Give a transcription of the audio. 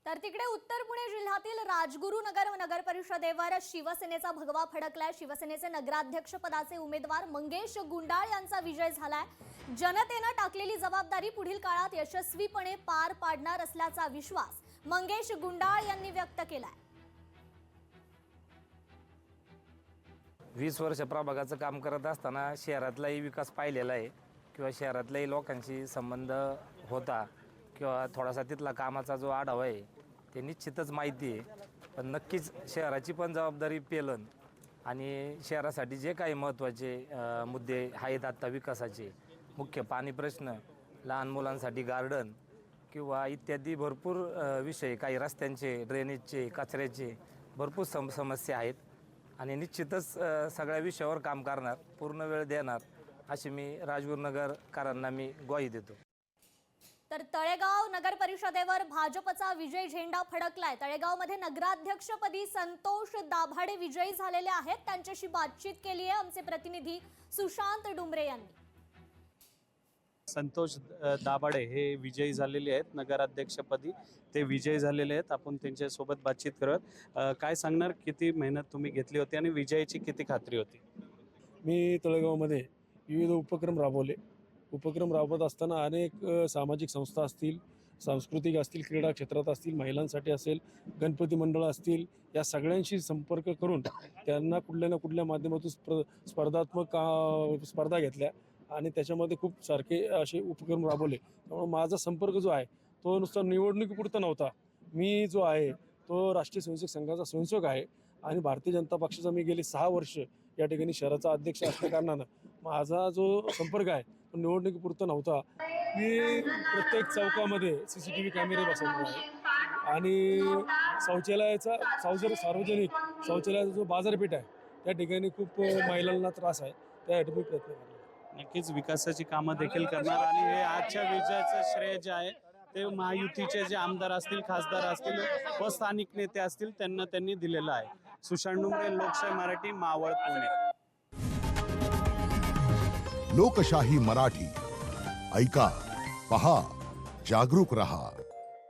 तर तिकडे उत्तर पुणे जिल्ह्यातील राजगुरुनगर नगर परिषदेवर शिवसेनेचा भगवा फडकलाय। शिवसेनेचे नगराध्यक्ष पदाचे उमेदवार मंगेश गुंडाळ यांचा विजय झालाय। जनतेने टाकलेली जबाबदारी पुढील काळात यशस्वीपणे पार पाडणार असल्याचा विश्वास मंगेश गुंडाळ यांनी व्यक्त केलाय। 20 वर्ष प्रभागाचं काम करत असताना शहरातलाही विकास पाहिलेला आहे किंवा शहरातल्याही लोकांशी संबंध होता किंवा थोडासा तिथला कामाचा जो आढावा आहे ते निश्चितच माहिती आहे। पण नक्कीच शहराची पण जबाबदारी पेलन आणि शहरासाठी जे काही महत्त्वाचे मुद्दे आहेत आता विकासाचे, मुख्य पाणी प्रश्न, लहान मुलांसाठी गार्डन किंवा इत्यादी भरपूर विषय, काही रस्त्यांचे, ड्रेनेजचे, कचऱ्याचे भरपूर समस्या आहेत आणि निश्चितच सगळ्या विषयावर काम करणार, पूर्ण वेळ देणार अशी मी राजगुरुनगरकरांना मी ग्वाही देतो। तर तळेगाव नगर परिषदेवर भाजपचा विजय झेंडा फडकलाय। तळेगावमध्ये नगराध्यक्षपदी संतोष दाभाडे विजयी झालेले आहेत। त्यांच्याशी बातचीत केली आहे आमचे प्रतिनिधी सुशांत डुमरे यांनी। संतोष दाभाडे हे विजयी झालेले आहेत, नगराध्यक्षपदी ते विजयी झालेले आहेत। आपण त्यांच्यासोबत बातचीत करत काय सांगणार, किती मेहनत तुम्ही घेतली होती आणि विजयाची किती खात्री होती? मी तळेगावमध्ये विविध उपक्रम राबवत असताना अनेक सामाजिक संस्था असतील, सांस्कृतिक असतील, क्रीडा क्षेत्रात असतील, महिलांसाठी असेल, गणपती मंडळ असतील, या सगळ्यांशी संपर्क करून त्यांना कुठल्या ना कुठल्या माध्यमातून स्पर्धात्मक स्पर्धा घेतल्या आणि त्याच्यामध्ये खूप सारखे असे उपक्रम राबवले। त्यामुळे माझा संपर्क जो आहे तो नुसता निवडणुकीपुरता नव्हता। मी जो आहे तो राष्ट्रीय स्वयंसेवक संघाचा स्वयंसेवक आहे आणि भारतीय जनता पक्षाचा मी गेली 6 वर्ष या ठिकाणी शहराचा अध्यक्ष असल्याकारणानं माझा जो संपर्क आहे तो निवडणुकीपुरता नव्हता। मी प्रत्येक चौकामध्ये CCTV कॅमेरे बसवणार आहे आणि सार्वजनिक शौचालयाचा जो बाजारपेठ आहे त्या ठिकाणी खूप महिलांना त्रास आहे, त्यासाठी मी प्रयत्न करणार। नक्कीच विकासाची कामं देखील करणार आणि हे आजच्या विजयाचं श्रेय जे आहे ते महायुतीचे जे आमदार असतील, खासदार असतील व स्थानिक नेते असतील त्यांनी दिलेलं आहे। सुशांत डुमरे, लोकशाही मराठी, मावळ, पुणे। लोकशाही मराठी ऐका, पहा, जागरूक रहा।